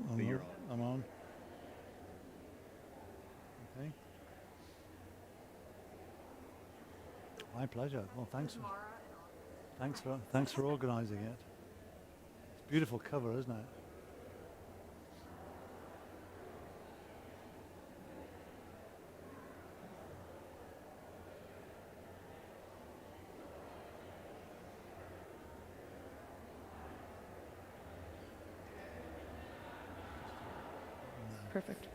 I'm on. Okay. My pleasure. Well, thanks for organising it. It's a beautiful cover, isn't it? Perfect.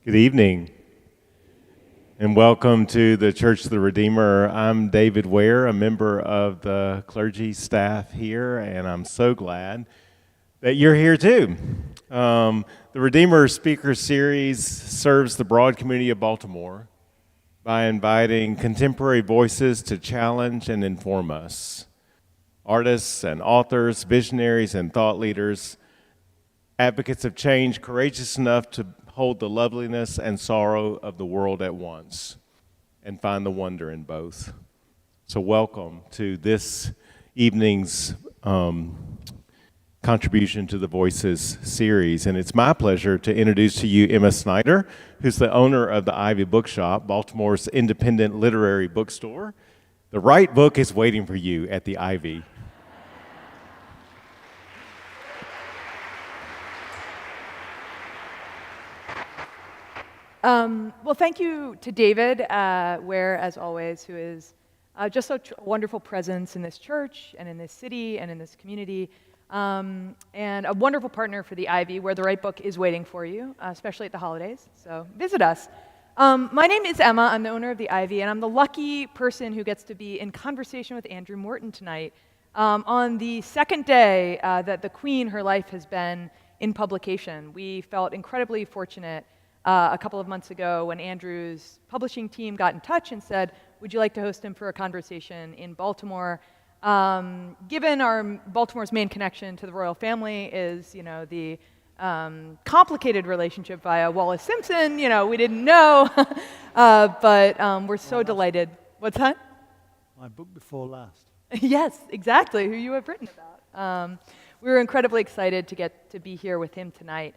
Good evening, and welcome to the Church of the Redeemer. I'm David Ware, a member of the clergy staff here, and I'm so glad that you're here too. The Redeemer Speaker Series serves the broad community of Baltimore by inviting contemporary voices to challenge and inform us. Artists and authors, visionaries and thought leaders, advocates of change courageous enough to hold the loveliness and sorrow of the world at once and find the wonder in both. So welcome to this evening's contribution to the Voices series. And it's my pleasure to introduce to you Emma Snyder, who's the owner of the Ivy Bookshop, Baltimore's independent literary bookstore. The right book is waiting for you at the Ivy. Well, thank you to David Ware, as always, who is just such a wonderful presence in this church and in this city and in this community, and a wonderful partner for the Ivy, where the right book is waiting for you, especially at the holidays. So visit us. My name is Emma. I'm the owner of the Ivy, and I'm the lucky person who gets to be in conversation with Andrew Morton tonight on the second day that the Queen, her life, has been in publication. We felt incredibly fortunate a couple of months ago when Andrew's publishing team got in touch and said, would you like to host him for a conversation in Baltimore? Given Baltimore's main connection to the royal family is, the complicated relationship via Wallace Simpson, we didn't know, but we're so delighted. What's that? My book before last. Yes, exactly, who you have written about. We were incredibly excited to get to be here with him tonight.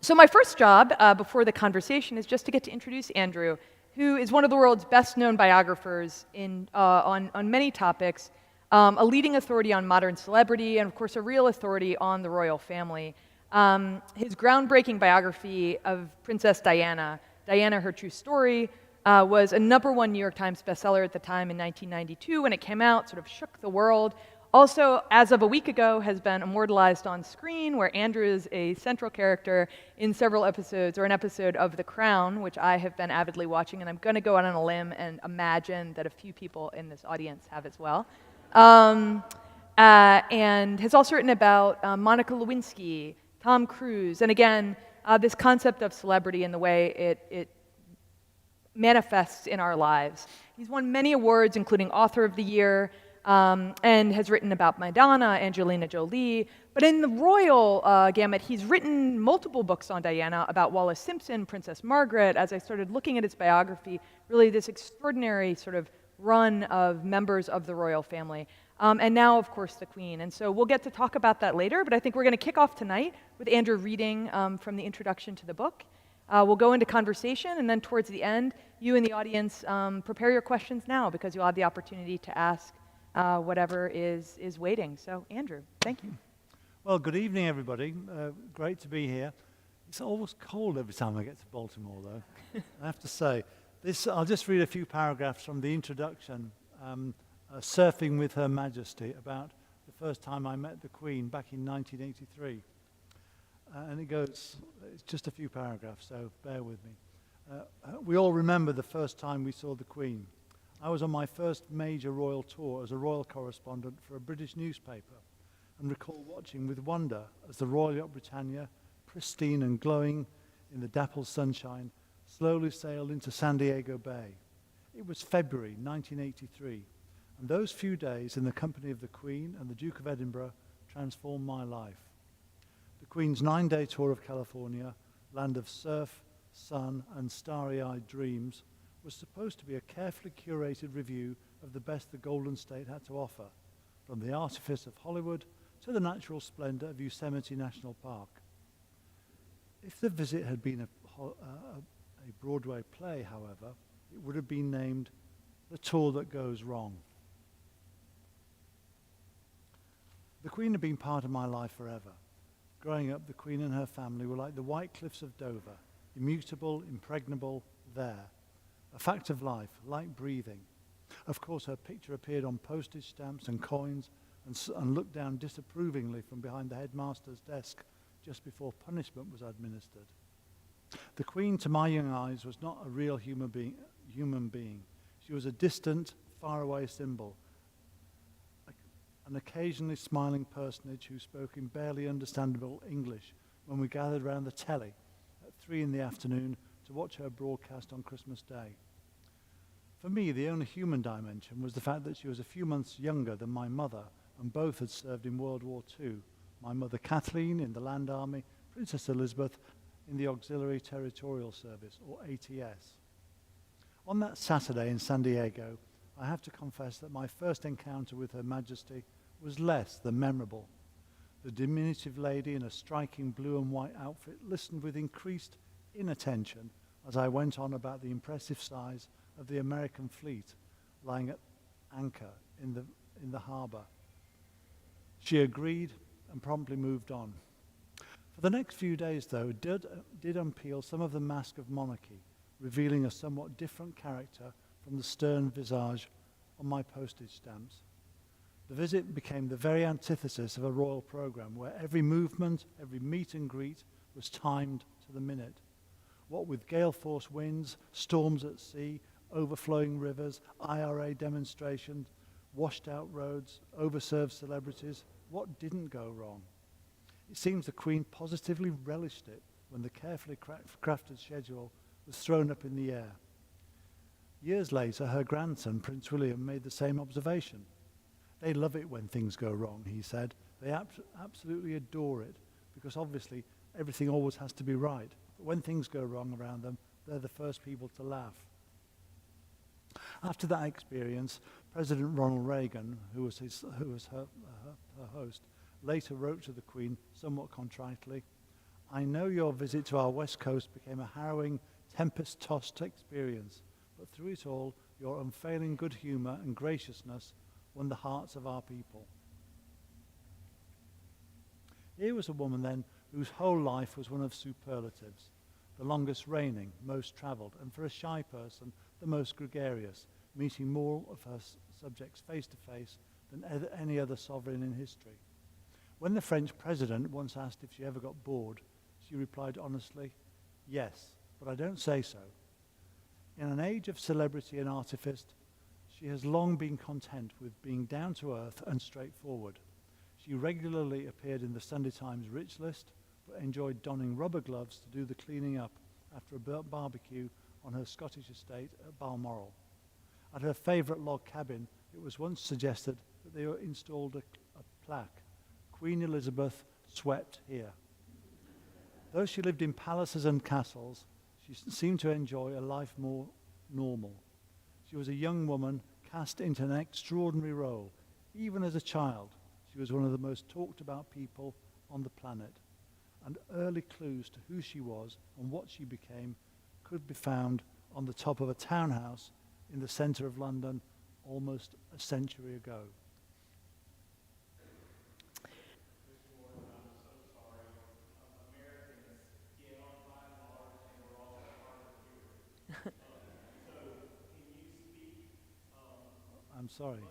So my first job before the conversation is just to get to introduce Andrew, who is one of the world's best-known biographers on many topics, a leading authority on modern celebrity, and of course a real authority on the royal family. His groundbreaking biography of Princess Diana, Her True Story, was a #1 New York Times bestseller at the time in 1992 when it came out, sort of shook the world. Also, as of a week ago, has been immortalized on screen, where Andrew is a central character in several episodes, or an episode of The Crown, which I have been avidly watching, and I'm going to go out on a limb and imagine that a few people in this audience have as well. And has also written about Monica Lewinsky, Tom Cruise, and again, this concept of celebrity and the way it manifests in our lives. He's won many awards, including Author of the Year, and has written about Madonna, Angelina Jolie. But in the royal gamut, he's written multiple books on Diana, about Wallace Simpson, Princess Margaret. As I started looking at his biography, really this extraordinary sort of run of members of the royal family. And now, of course, the Queen. And so we'll get to talk about that later, but I think we're going to kick off tonight with Andrew reading from the introduction to the book. We'll go into conversation, and then towards the end, you in the audience prepare your questions now, because you'll have the opportunity to ask whatever is waiting. So, Andrew, thank you. Well, good evening, everybody. Great to be here. It's always cold every time I get to Baltimore, though. I have to say. I'll just read a few paragraphs from the introduction, Surfing with Her Majesty, about the first time I met the Queen back in 1983. And it goes, it's just a few paragraphs, so bear with me. We all remember the first time we saw the Queen. I was on my first major royal tour as a royal correspondent for a British newspaper, and recall watching with wonder as the Royal Yacht Britannia, pristine and glowing in the dappled sunshine, slowly sailed into San Diego Bay. It was February 1983, and those few days in the company of the Queen and the Duke of Edinburgh transformed my life. The Queen's 9-day tour of California, land of surf, sun, and starry-eyed dreams, was supposed to be a carefully curated review of the best the Golden State had to offer, from the artifice of Hollywood to the natural splendor of Yosemite National Park. If the visit had been a Broadway play, however, it would have been named The Tour That Goes Wrong. The Queen had been part of my life forever. Growing up, the Queen and her family were like the white cliffs of Dover, immutable, impregnable, there. A fact of life, like breathing. Of course, her picture appeared on postage stamps and coins and looked down disapprovingly from behind the headmaster's desk just before punishment was administered. The Queen, to my young eyes, was not a real human being. She was a distant, faraway symbol, an occasionally smiling personage who spoke in barely understandable English when we gathered round the telly at 3 p.m. to watch her broadcast on Christmas Day. For me, the only human dimension was the fact that she was a few months younger than my mother, and both had served in World War II. My mother Kathleen in the Land Army, Princess Elizabeth in the Auxiliary Territorial Service, or ATS. On that Saturday in San Diego, I have to confess that my first encounter with Her Majesty was less than memorable. The diminutive lady in a striking blue and white outfit listened with increased inattention as I went on about the impressive size of the American fleet lying at anchor in the harbor. She agreed and promptly moved on. For the next few days, though, did unpeel some of the mask of monarchy, revealing a somewhat different character from the stern visage on my postage stamps. The visit became the very antithesis of a royal program, where every movement, every meet and greet was timed to the minute. What with gale-force winds, storms at sea, overflowing rivers, IRA demonstrations, washed-out roads, overserved celebrities, what didn't go wrong? It seems the Queen positively relished it when the carefully crafted schedule was thrown up in the air. Years later, her grandson, Prince William, made the same observation. They love it when things go wrong, he said. They absolutely adore it, because obviously everything always has to be right. But when things go wrong around them, they're the first people to laugh. After that experience, President Ronald Reagan, who was her host, later wrote to the Queen, somewhat contritely, "I know your visit to our West Coast became a harrowing, tempest-tossed experience, but through it all, your unfailing good humor and graciousness won the hearts of our people." Here was a woman then whose whole life was one of superlatives, the longest reigning, most traveled, and for a shy person, the most gregarious, meeting more of her subjects face to face than any other sovereign in history. When the French president once asked if she ever got bored, she replied honestly, "Yes, but I don't say so." In an age of celebrity and artifice, she has long been content with being down to earth and straightforward. She regularly appeared in the Sunday Times Rich List, but enjoyed donning rubber gloves to do the cleaning up after a barbecue on her Scottish estate at Balmoral. At her favourite log cabin, it was once suggested that they installed a plaque, "Queen Elizabeth swept here." Though she lived in palaces and castles, she seemed to enjoy a life more normal. She was a young woman cast into an extraordinary role. Even as a child, she was one of the most talked about people on the planet, and early clues to who she was and what she became could be found on the top of a townhouse in the centre of London almost a century ago. I'm sorry.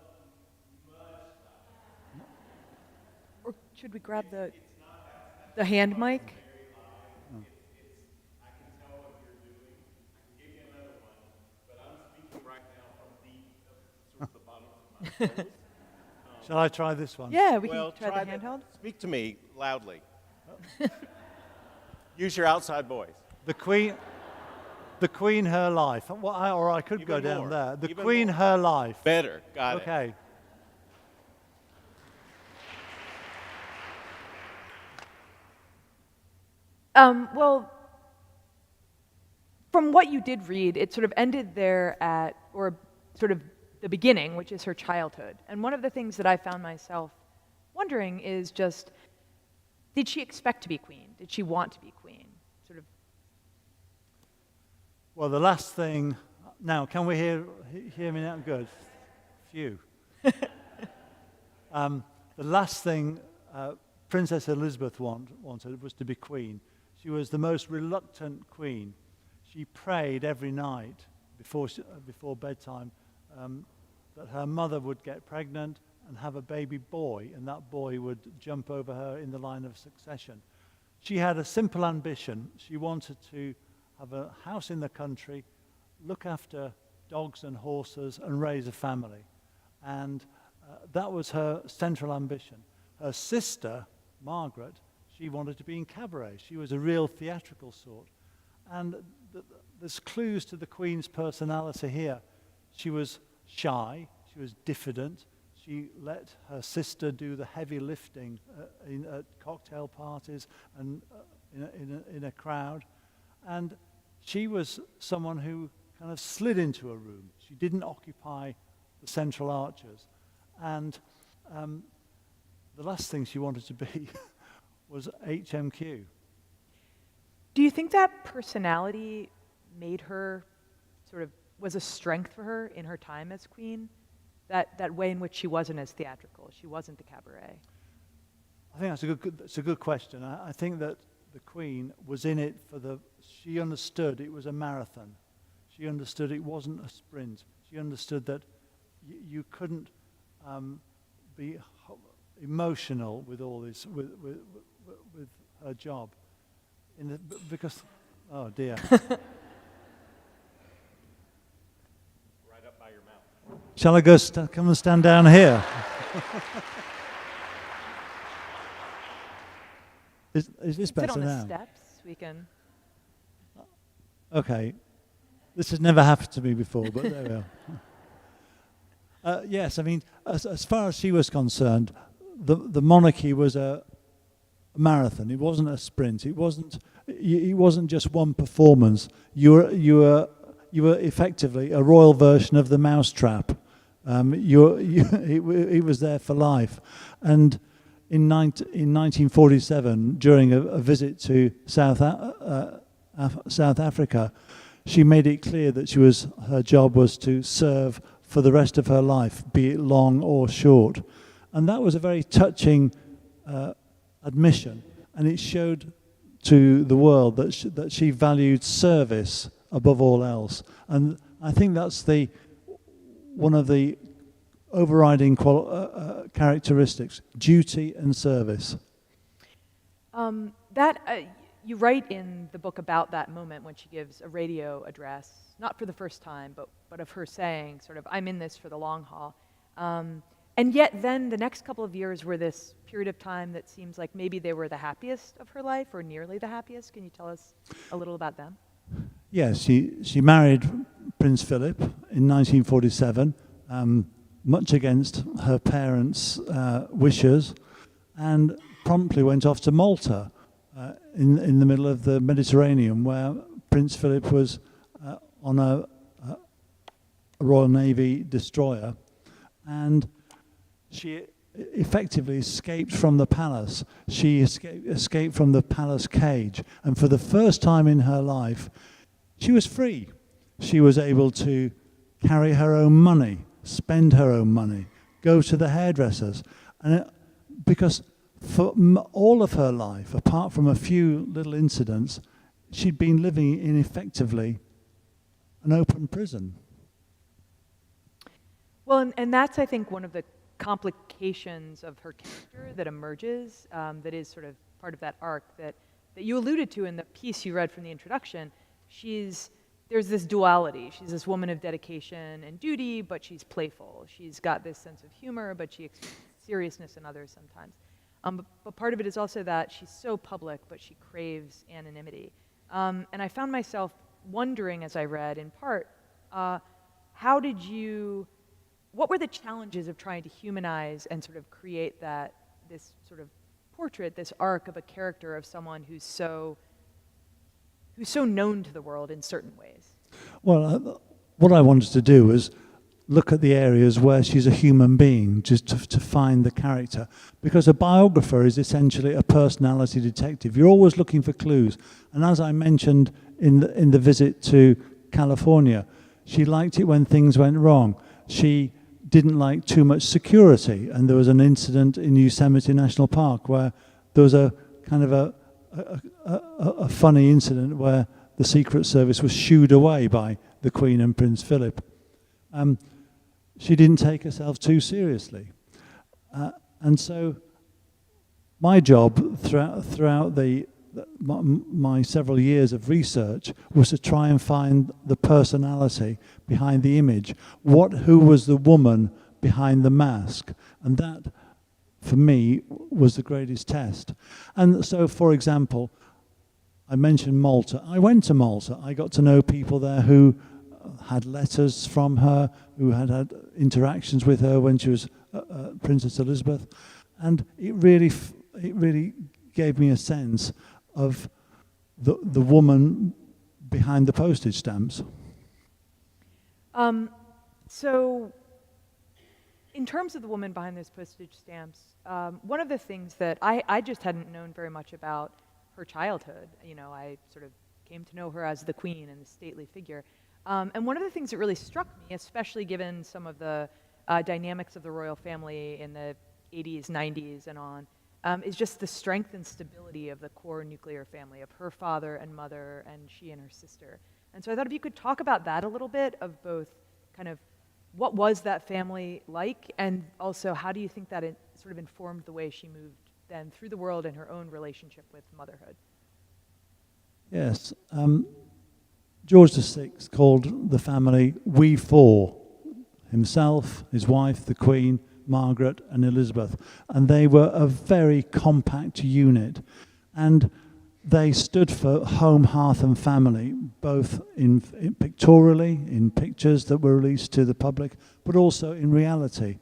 Or should we grab the hand mic? I can tell what you're doing. I can give you another one, but I'm speaking right now from sort of the bottoms of my toes. Shall I try this one? Yeah, we Well, can try the handheld. Speak to me loudly. Use your outside voice. The Queen, her life. Well, or I could go Even down more. there. The Even Queen, more. her life. Better. Got it. Okay. Well, from what you did read, it sort of ended there at, or sort of the beginning, which is her childhood. And one of the things that I found myself wondering is just, did she expect to be queen? Did she want to be queen? Sort of. Well, the last thing. Now, can we hear me now? Good. Phew. The last thing Princess Elizabeth wanted was to be queen. She was the most reluctant queen. She prayed every night before bedtime that her mother would get pregnant and have a baby boy, and that boy would jump over her in the line of succession. She had a simple ambition. She wanted to have a house in the country, look after dogs and horses, and raise a family. And that was her central ambition. Her sister, Margaret, she wanted to be in cabaret. She was a real theatrical sort. And there's clues to the Queen's personality here. She was shy, she was diffident, she let her sister do the heavy lifting at cocktail parties and in a crowd. And she was someone who kind of slid into a room. She didn't occupy the central arches. And the last thing she wanted to be was HMQ. Do you think that personality made her sort of, was a strength for her in her time as queen? That way in which she wasn't as theatrical, she wasn't the cabaret? I think that's a good question. I think that the Queen was in it she understood it was a marathon. She understood it wasn't a sprint. She understood that you couldn't be emotional with all this, with her job. Because, oh dear. Right up by your mouth. Shall I go come and stand down here? Is this Sit better on the now? steps, we can. Okay. This has never happened to me before, but there we are. Yes, I mean, as far as she was concerned, the monarchy was a marathon. It wasn't a sprint. It wasn't just one performance. You were effectively a royal version of the mousetrap. It was there for life. And in 1947, during a visit to South Africa, she made it clear that her job was to serve for the rest of her life, be it long or short. And that was a very touching admission, and it showed to the world that she valued service above all else. And I think that's one of the overriding characteristics: duty and service. You write in the book about that moment when she gives a radio address, not for the first time, but of her saying, sort of, I'm in this for the long haul. And yet then the next couple of years were this period of time that seems like maybe they were the happiest of her life, or nearly the happiest. Can you tell us a little about them? Yes, she married Prince Philip in 1947, much against her parents' wishes, and promptly went off to Malta in the middle of the Mediterranean, where Prince Philip was on a Royal Navy destroyer, and she effectively escaped from the palace. She escaped from the palace cage, and for the first time in her life, she was free. She was able to carry her own money, spend her own money, go to the hairdressers, and because for all of her life, apart from a few little incidents, she'd been living in effectively an open prison. Well, and that's, I think, one of the complications of her character that emerges, that is sort of part of that arc that you alluded to in the piece you read from the introduction. There's this duality. She's this woman of dedication and duty, but she's playful. She's got this sense of humor, but she experiences seriousness in others sometimes. But part of it is also that she's so public, but she craves anonymity. And I found myself wondering as I read, in part, what were the challenges of trying to humanize and sort of create this sort of portrait, this arc of a character of someone who's so known to the world in certain ways? Well, what I wanted to do was look at the areas where she's a human being, just to find the character. Because a biographer is essentially a personality detective. You're always looking for clues. And as I mentioned in the visit to California, she liked it when things went wrong. She didn't like too much security. And there was an incident in Yosemite National Park where there was a kind of a funny incident where the Secret Service was shooed away by the Queen and Prince Philip. She didn't take herself too seriously. And so my job throughout my several years of research was to try and find the personality behind the image. Who was the woman behind the mask? And that, for me, was the greatest test. And so, for example, I mentioned Malta. I went to Malta. I got to know people there who had letters from her, who had interactions with her when she was Princess Elizabeth. And it really gave me a sense of the woman behind the postage stamps. So, in terms of the woman behind those postage stamps, one of the things that I just hadn't known very much about her childhood. You know, I sort of came to know her as the Queen and the stately figure. And one of the things that really struck me, especially given some of the dynamics of the royal family in the 80s, 90s, and on, is just the strength and stability of the core nuclear family, of her father and mother, and she and her sister. And so I thought if you could talk about that a little bit, of both kind of what was that family like, and also how do you think that it sort of informed the way she moved then through the world and her own relationship with motherhood? Yes. George VI called the family "we four," himself, his wife, the Queen, Margaret, and Elizabeth. And they were a very compact unit. And they stood for home, hearth, and family, both in pictorially, in pictures that were released to the public, but also in reality.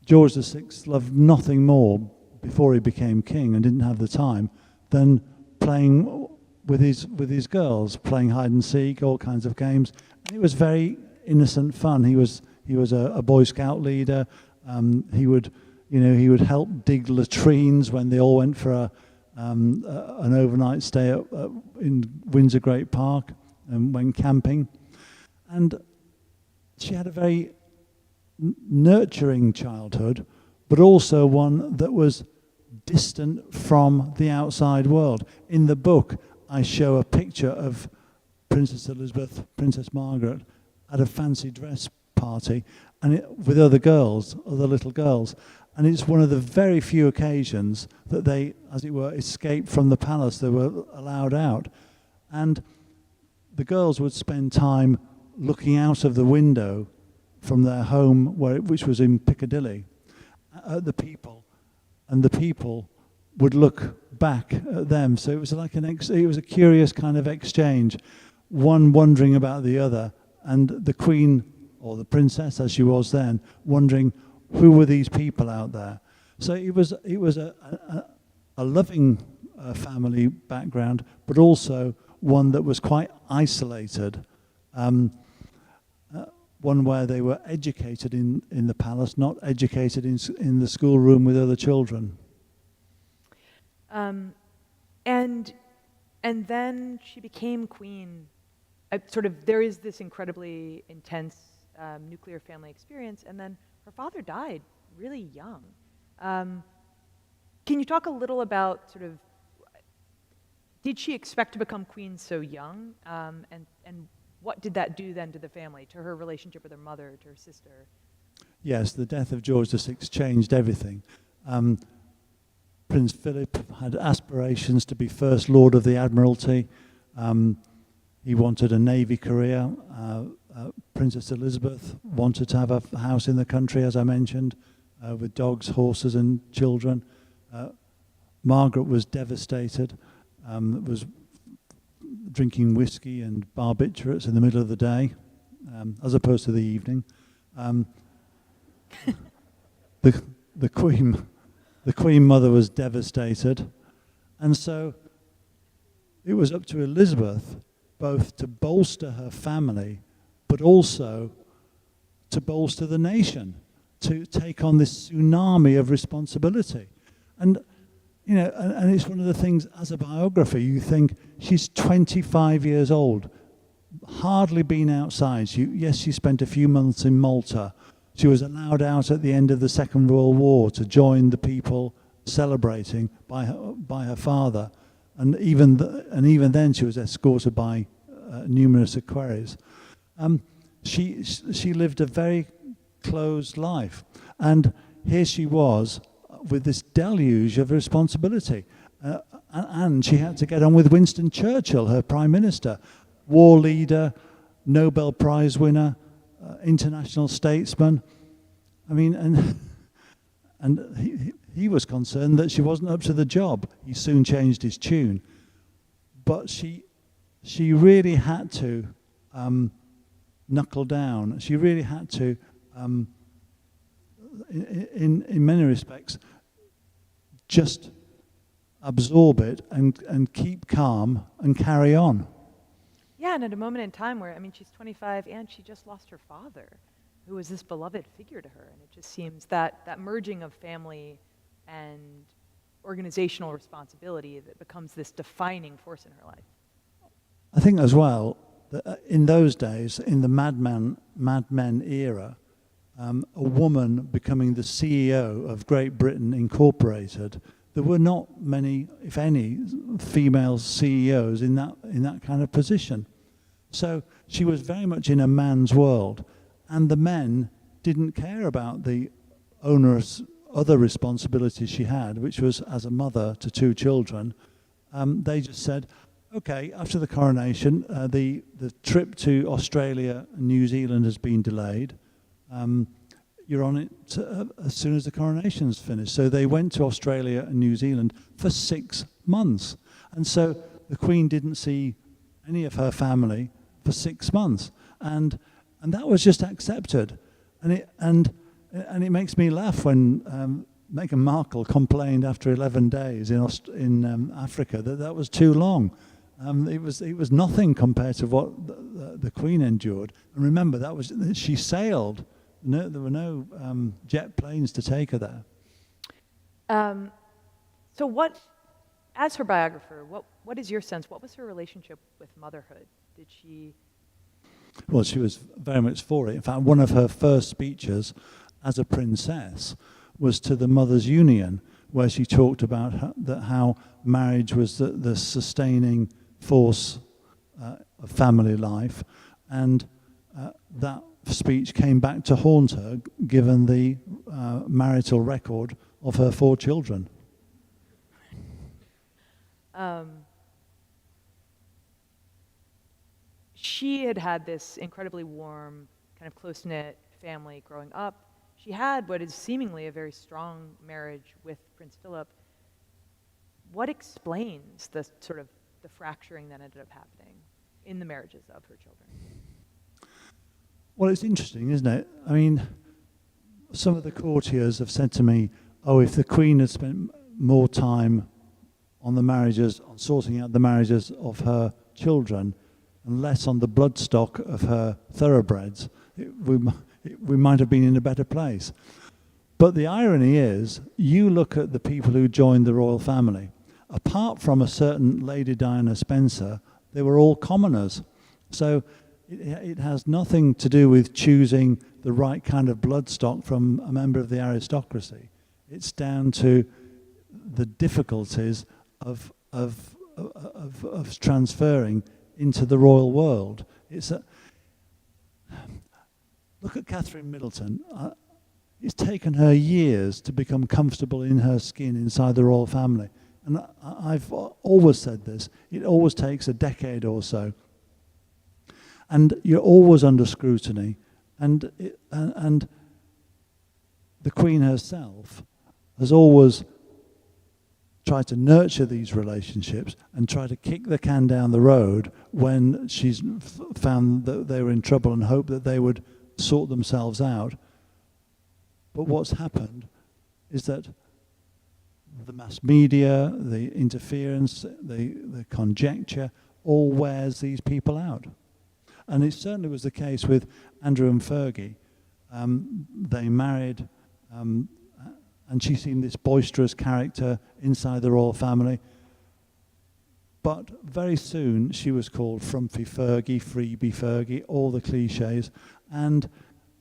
George VI loved nothing more before he became king and didn't have the time than playing with his girls, playing hide and seek, all kinds of games. And it was very innocent fun. He was a Boy Scout leader. He would help dig latrines when they all went for an overnight stay in Windsor Great Park and went camping. And she had a very nurturing childhood, but also one that was distant from the outside world. In the book, I show a picture of Princess Elizabeth, Princess Margaret, at a fancy dress party, and with other little girls. And it's one of the very few occasions that they, as it were, escaped from the palace. They were allowed out. And the girls would spend time looking out of the window from their home, which was in Piccadilly, at the people. And the people would look back at them. So it was like it was a curious kind of exchange, one wondering about the other, and the Queen, or the princess as she was then, wondering who were these people out there. So it was a loving family background, but also one that was quite isolated. One where they were educated in the palace, not educated in the schoolroom with other children. And then she became queen. There is this incredibly intense nuclear family experience, and then her father died really young. Can you talk a little about did she expect to become queen so young, and what did that do then to the family, to her relationship with her mother, to her sister? Yes, the death of George VI changed everything. Prince Philip had aspirations to be First Lord of the Admiralty. He wanted a navy career. Princess Elizabeth wanted to have a house in the country, as I mentioned. with dogs, horses, and children. Margaret was devastated, was drinking whiskey and barbiturates in the middle of the day, as opposed to the evening. The Queen Mother was devastated, and so it was up to Elizabeth both to bolster her family, but also to bolster the nation, to take on this tsunami of responsibility. And you know, and it's one of the things, as a biography, you think, she's 25 years old, hardly been outside. She spent a few months in Malta. She was allowed out at the end of the Second World War to join the people celebrating by her father. And even then she was escorted by numerous equerries. She lived a very closed life. And here she was, with this deluge of responsibility. And she had to get on with Winston Churchill, her prime minister, war leader, Nobel Prize winner, international statesman. I mean, and he was concerned that she wasn't up to the job. He soon changed his tune. But she really had to knuckle down. She really had to, in many respects, just absorb it and keep calm and carry on. Yeah, and at a moment in time where, I mean, she's 25 and she just lost her father, who was this beloved figure to her. And it just seems that merging of family and organizational responsibility that becomes this defining force in her life. I think as well, that in those days, in the Mad Men era, a woman becoming the CEO of Great Britain Incorporated, there were not many, if any, female CEOs in that kind of position. So she was very much in a man's world, and the men didn't care about the onerous other responsibilities she had, which was as a mother to 2 children. They just said, okay, after the coronation, the trip to Australia and New Zealand has been delayed. You're on it as soon as the coronation's finished. So they went to Australia and New Zealand for 6 months. And so the Queen didn't see any of her family for 6 months. And that was just accepted. And it makes me laugh when Meghan Markle complained after 11 days in Africa that was too long. It was nothing compared to what the Queen endured. And remember, she sailed. No, there were no jet planes to take her there. So as her biographer, what is your sense? What was her relationship with motherhood? Did she... Well, she was very much for it. In fact, one of her first speeches as a princess was to the Mothers' Union, where she talked about how marriage was the sustaining force of family life, and that speech came back to haunt her, given the marital record of her 4 children. She had this incredibly warm, kind of close-knit family growing up. She had what is seemingly a very strong marriage with Prince Philip. What explains the sort of the fracturing that ended up happening in the marriages of her children? Well, it's interesting, isn't it? I mean, some of the courtiers have said to me, oh, if the Queen had spent more time on the marriages, on sorting out the marriages of her children, and less on the bloodstock of her thoroughbreds, we might have been in a better place. But the irony is, you look at the people who joined the royal family, apart from a certain Lady Diana Spencer, they were all commoners. So it has nothing to do with choosing the right kind of bloodstock from a member of the aristocracy. It's down to the difficulties of transferring into the royal world. Look at Catherine Middleton. It's taken her years to become comfortable in her skin inside the royal family. And I've always said this, it always takes a decade or so. And you're always under scrutiny. And the Queen herself has always tried to nurture these relationships and try to kick the can down the road when she's found that they were in trouble and hoped that they would sort themselves out. But what's happened is that the mass media, the interference, the conjecture, all wears these people out. And it certainly was the case with Andrew and Fergie. They married, and she seemed this boisterous character inside the royal family. But very soon she was called Frumpy Fergie, Freebie Fergie, all the cliches. And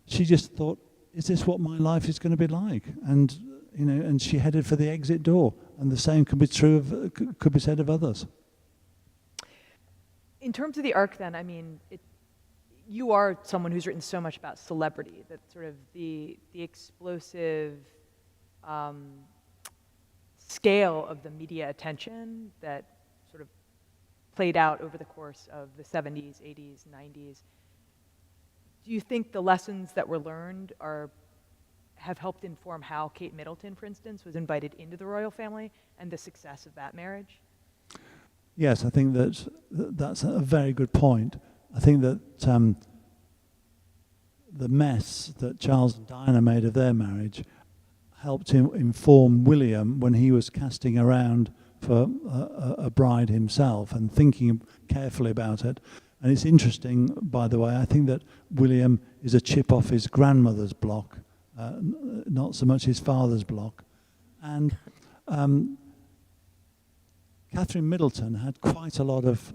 she just thought, is this what my life is going to be like? And and she headed for the exit door. And the same could be true of, could be said of others. In terms of the arc, then, I mean, you are someone who's written so much about celebrity, that sort of the explosive scale of the media attention that sort of played out over the course of the 70s, 80s, 90s. Do you think the lessons that were learned have helped inform how Kate Middleton, for instance, was invited into the royal family and the success of that marriage? Yes, I think that's a very good point. I think that the mess that Charles and Diana made of their marriage helped him inform William when he was casting around for a bride himself and thinking carefully about it. And it's interesting, by the way, I think that William is a chip off his grandmother's block, not so much his father's block. And Catherine Middleton had quite a lot of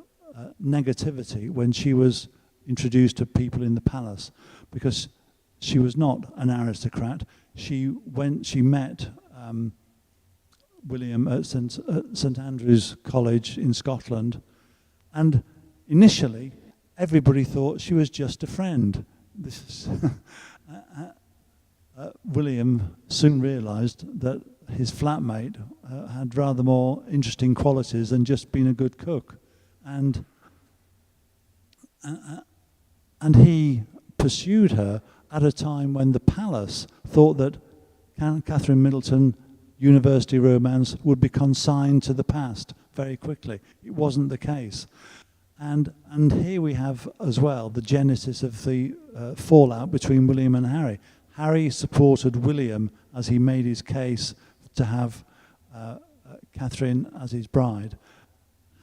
negativity when she was introduced to people in the palace, because she was not an aristocrat. She met William at St Andrew's College in Scotland, and initially everybody thought she was just a friend. William soon realised that his flatmate had rather more interesting qualities than just being a good cook, and he pursued her at a time when the palace thought that Catherine Middleton university romance would be consigned to the past very quickly. It wasn't the case. And here we have as well the genesis of the fallout between William and Harry. Harry supported William as he made his case to have Catherine as his bride.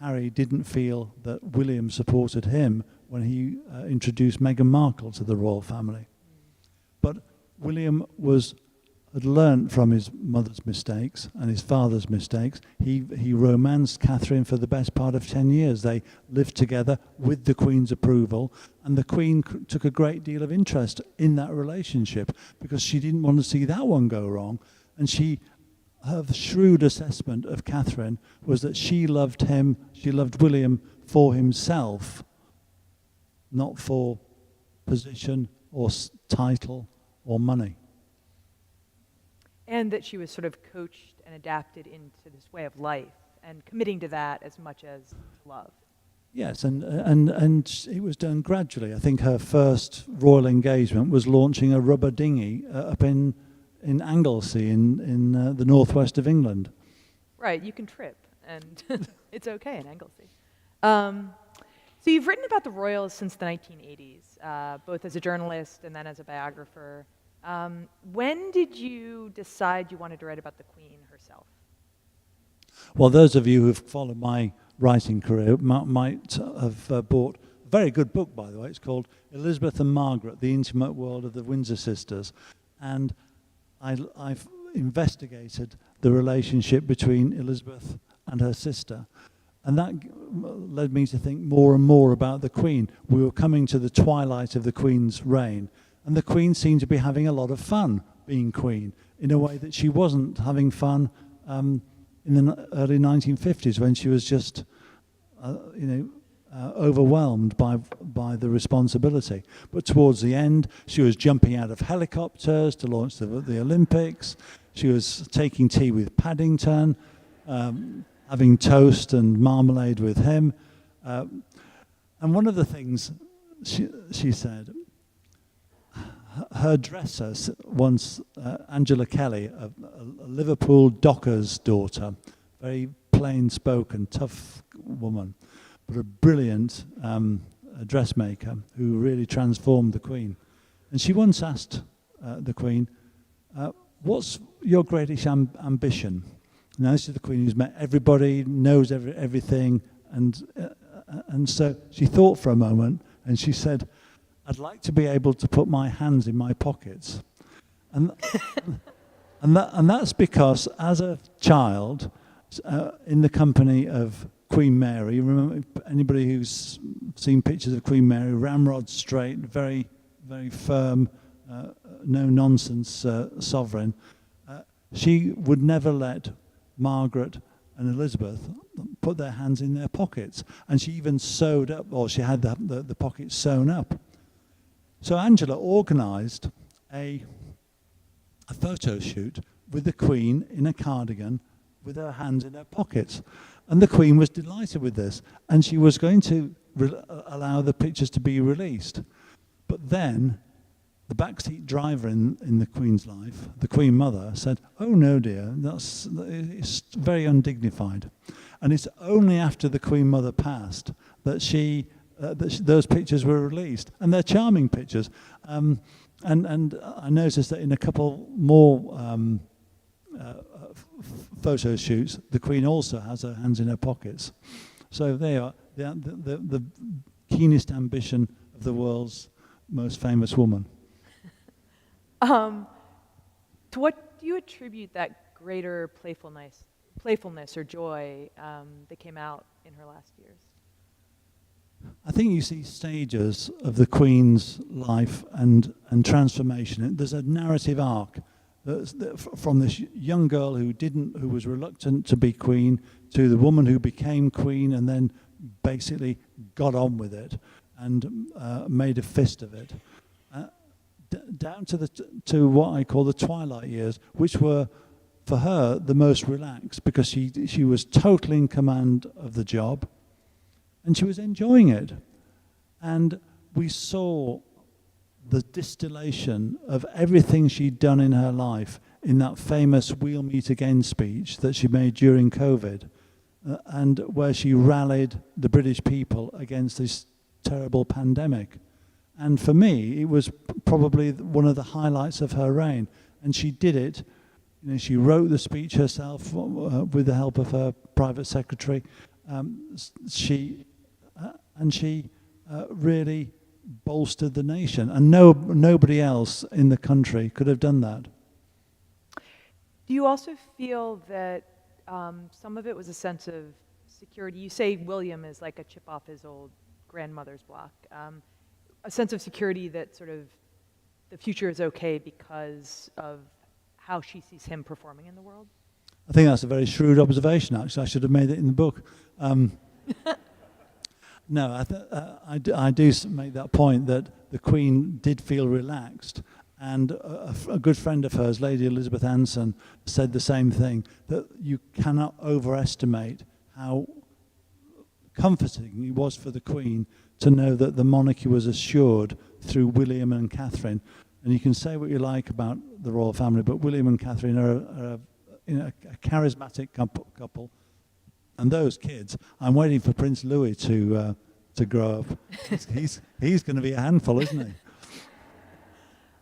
Harry didn't feel that William supported him when he introduced Meghan Markle to the royal family. But William had learnt from his mother's mistakes and his father's mistakes. He romanced Catherine for the best part of 10 years. They lived together with the Queen's approval, and the Queen took a great deal of interest in that relationship because she didn't want to see that one go wrong. And her shrewd assessment of Catherine was that she loved William for himself, not for position or title or money. And that she was sort of coached and adapted into this way of life and committing to that as much as love. Yes, and it was done gradually. I think her first royal engagement was launching a rubber dinghy up in Anglesey in the northwest of England. Right, you can trip, and it's okay in Anglesey. So you've written about the royals since the 1980s, both as a journalist and then as a biographer. When did you decide you wanted to write about the Queen herself? Well, those of you who've followed my writing career might have bought a very good book, by the way. It's called Elizabeth and Margaret, The Intimate World of the Windsor Sisters. And I've investigated the relationship between Elizabeth and her sister. And that led me to think more and more about the Queen. We were coming to the twilight of the Queen's reign. And the Queen seemed to be having a lot of fun being Queen in a way that she wasn't having fun in the early 1950s when she was just, overwhelmed by the responsibility. But towards the end, she was jumping out of helicopters to launch the Olympics. She was taking tea with Paddington, having toast and marmalade with him. And one of the things she said, her dresser once, Angela Kelly, a Liverpool docker's daughter, very plain-spoken, tough woman, but a brilliant dressmaker who really transformed the Queen. And she once asked the Queen, what's your greatest ambition? Now, this is the Queen who's met everybody, knows everything, and so she thought for a moment, and she said, I'd like to be able to put my hands in my pockets. And that's because as a child, in the company of Queen Mary, remember anybody who's seen pictures of Queen Mary, ramrod straight, very, very firm, no-nonsense sovereign, she would never let Margaret and Elizabeth put their hands in their pockets. And she even sewed up, or she had the pockets sewn up. So Angela organised a photo shoot with the Queen in a cardigan with her hands in her pockets. And the Queen was delighted with this. And she was going to allow the pictures to be released. But then the backseat driver in the Queen's life, the Queen Mother, said, oh no dear, it's very undignified. And it's only after the Queen Mother passed that those pictures were released, and they're charming pictures. And I noticed that in a couple more photo shoots, the Queen also has her hands in her pockets. So they are the keenest ambition of the world's most famous woman. To what do you attribute that greater playfulness or joy that came out in her last years? I think you see stages of the Queen's life and transformation. There's a narrative arc from this young girl who was reluctant to be queen to the woman who became queen and then basically got on with it and made a fist of it. Down to what I call the twilight years, which were for her the most relaxed because she was totally in command of the job. And she was enjoying it. And we saw the distillation of everything she'd done in her life in that famous We'll Meet Again speech that she made during COVID, and where she rallied the British people against this terrible pandemic. And for me, it was probably one of the highlights of her reign. And she did it. You know, she wrote the speech herself with the help of her private secretary. She really bolstered the nation, and nobody else in the country could have done that. Do you also feel that some of it was a sense of security? You say William is like a chip off his old grandmother's block. A sense of security that sort of the future is okay because of how she sees him performing in the world? I think that's a very shrewd observation, actually. I should have made it in the book. No, I do make that point that the Queen did feel relaxed, and a good friend of hers, Lady Elizabeth Anson, said the same thing, that you cannot overestimate how comforting it was for the Queen to know that the monarchy was assured through William and Catherine. And you can say what you like about the royal family, but William and Catherine are a charismatic couple. And those kids, I'm waiting for Prince Louis to grow up. He's going to be a handful, isn't he?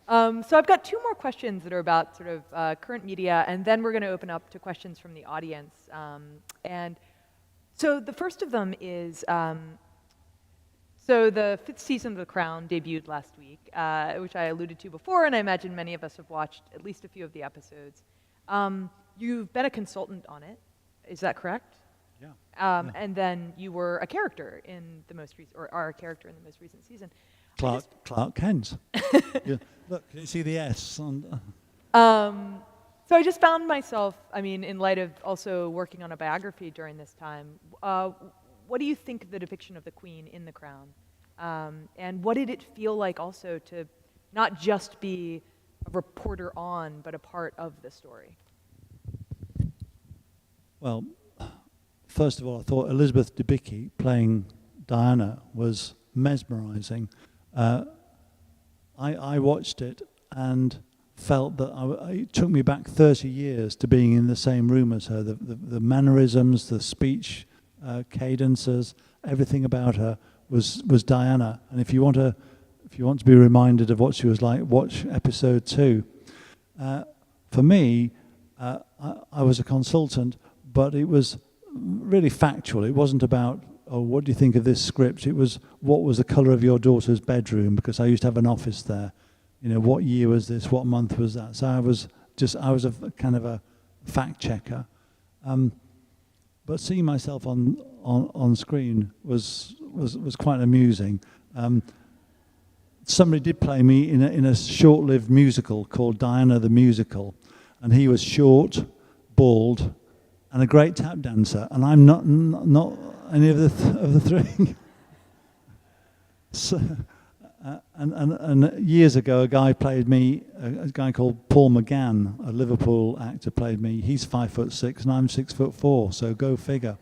So I've got two more questions that are about sort of current media, and then we're going to open up to questions from the audience. And so the first of them is, so the 5th season of The Crown debuted last week, which I alluded to before, and I imagine many of us have watched at least a few of the episodes. You've been a consultant on it, is that correct? Yeah. Yeah. And then you were a character in the most recent, or are a character in the most recent season. Clark Kent. Yeah. Look, can you see the S on? So I just found myself, I mean, in light of also working on a biography during this time, what do you think of the depiction of the Queen in The Crown? And what did it feel like also to not just be a reporter on, but a part of the story? Well, first of all, I thought Elizabeth Debicki playing Diana was mesmerizing. I watched it and felt that it took me back 30 years to being in the same room as her. The mannerisms, the speech cadences, everything about her was Diana. And if you want to be reminded of what she was like, watch episode 2. For me, I was a consultant, but it was really factual. It wasn't about, oh, what do you think of this script? It was, what was the colour of your daughter's bedroom? Because I used to have an office there. You know, what year was this? What month was that? So I was a kind of a fact checker. But seeing myself on screen was quite amusing. Somebody did play me in a short-lived musical called Diana the Musical, and he was short, bald, and a great tap dancer, and I'm not any of the three. So, and years ago, a guy played me. A guy called Paul McGann, a Liverpool actor, played me. He's 5'6" and I'm 6'4", so go figure.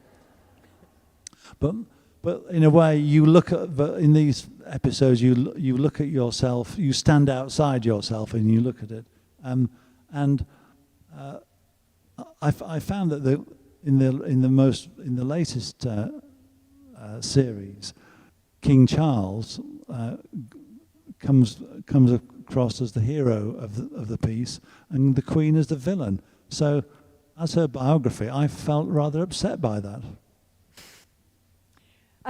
But in a way, you look at in these episodes, you look at yourself. You stand outside yourself and you look at it. I found that in the latest series, King Charles comes across as the hero of the piece, and the Queen as the villain. So, as her biography, I felt rather upset by that.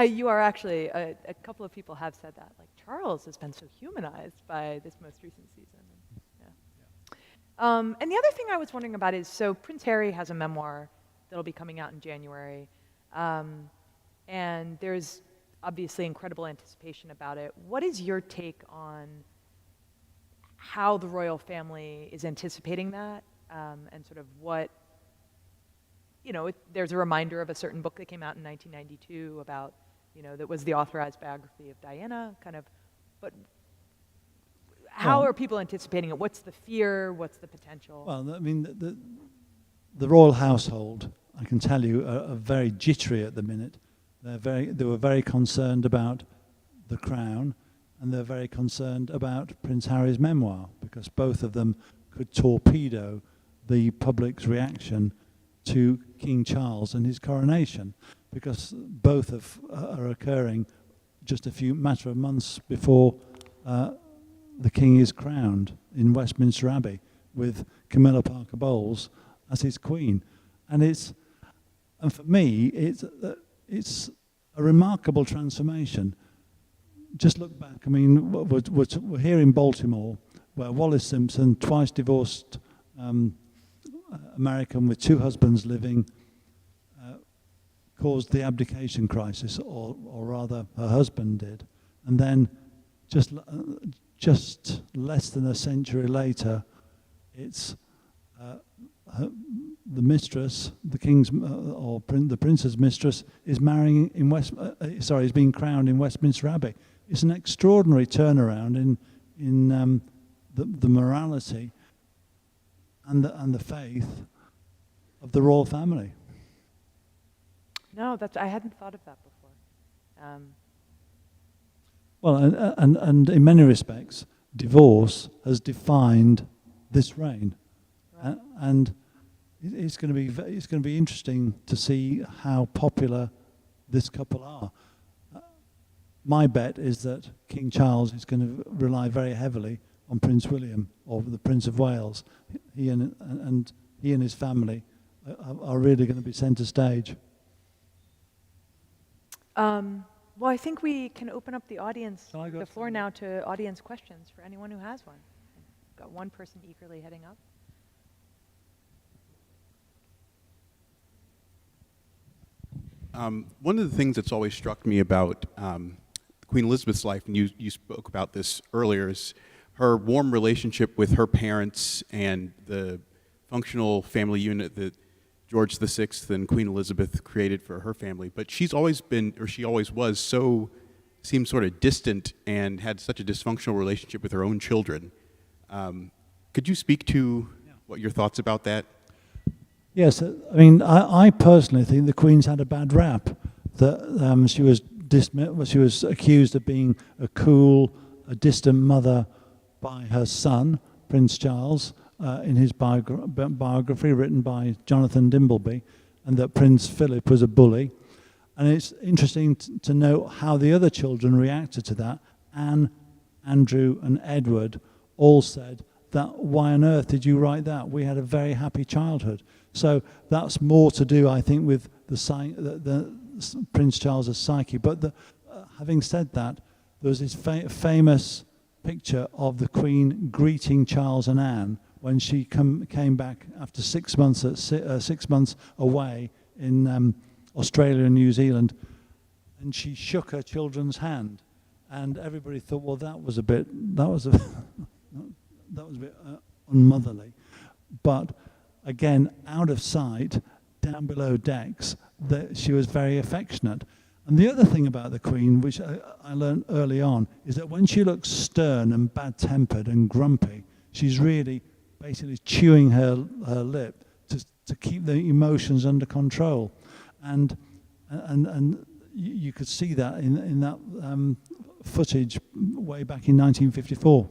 You are actually, a couple of people have said that, like, Charles has been so humanized by this most recent season. Yeah. And the other thing I was wondering about is, so Prince Harry has a memoir that'll be coming out in January, and there's obviously incredible anticipation about it. What is your take on how the royal family is anticipating that, and sort of what, there's a reminder of a certain book that came out in 1992 about, that was the authorized biography of Diana, kind of, but how are people anticipating it? What's the fear? What's the potential? Well, I mean, the royal household, I can tell you, are very jittery at the minute. They were very concerned about the crown, and they're very concerned about Prince Harry's memoir, because both of them could torpedo the public's reaction to King Charles and his coronation, because both are occurring just matter of months before the king is crowned in Westminster Abbey, with Camilla Parker Bowles as his queen, and for me it's a remarkable transformation. Just look back. I mean, we're here in Baltimore, where Wallis Simpson, twice divorced American with 2 husbands living, caused the abdication crisis, or rather her husband did. And then just less than a century later, it's the mistress, the king's the prince's mistress, is marrying is being crowned in Westminster Abbey. It's an extraordinary turnaround in the morality and the faith of the royal family. No, I hadn't thought of that before. Well, and in many respects, divorce has defined this reign, Right. And it's going to be interesting to see how popular this couple are. My bet is that King Charles is going to rely very heavily on Prince William, or the Prince of Wales. He and his family are really going to be centre stage. Well, I think we can open up the floor some? now to audience questions for anyone who has one. Got one person eagerly heading up. One of the things that's always struck me about Queen Elizabeth's life, and you spoke about this earlier, is her warm relationship with her parents and the functional family unit that George VI and Queen Elizabeth created for her family. But she always was, seemed sort of distant and had such a dysfunctional relationship with her own children. Could you speak to what your thoughts about that? Yes, I mean, I personally think the Queen's had a bad rap. That she was accused of being a distant mother, by her son, Prince Charles, in his biography written by Jonathan Dimbleby, and that Prince Philip was a bully. And it's interesting to note how the other children reacted to that. Anne, Andrew, and Edward all said that, why on earth did you write that? We had a very happy childhood. So that's more to do, I think, with the Prince Charles's psyche. But having said that, there was this famous picture of the Queen greeting Charles and Anne when she came back after 6 months 6 months away in Australia and New Zealand, and she shook her children's hand, and everybody thought, well, that was a bit unmotherly. But again, out of sight, down below decks, she was very affectionate. And the other thing about the Queen, which I learned early on, is that when she looks stern and bad-tempered and grumpy, she's really basically chewing her lip to keep the emotions under control. And you could see that in that footage way back in 1954.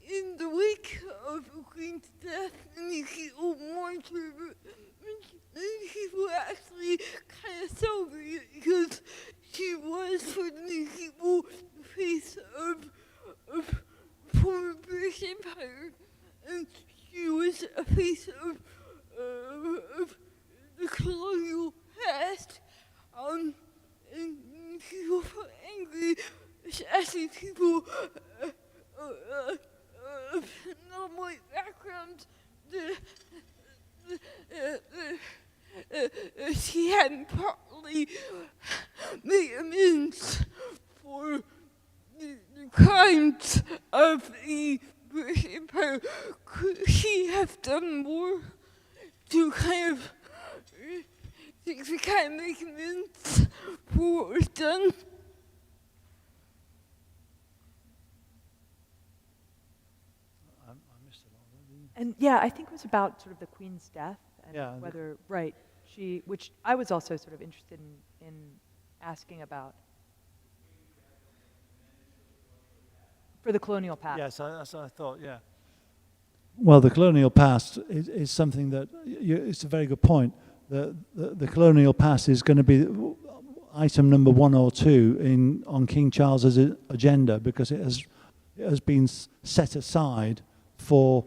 In the wake of the Queen's death, many people mourned her, many people actually kind of celebrated because she was, for many people, the face of former British Empire, and she was a face of the colonial past, and people felt angry, especially people of non-white backgrounds. She hadn't properly made amends for the crimes of the British Empire. Could she have done more to kind of make amends for what was done? And yeah, I think it was about sort of the Queen's death and Yeah, whether, right, which I was also sort of interested in asking about. For the colonial past. Yes, that's what I thought, yeah. Well, the colonial past is something that, it's a very good point. The colonial past is going to be item number 1 or 2 on King Charles's agenda, because it has been set aside for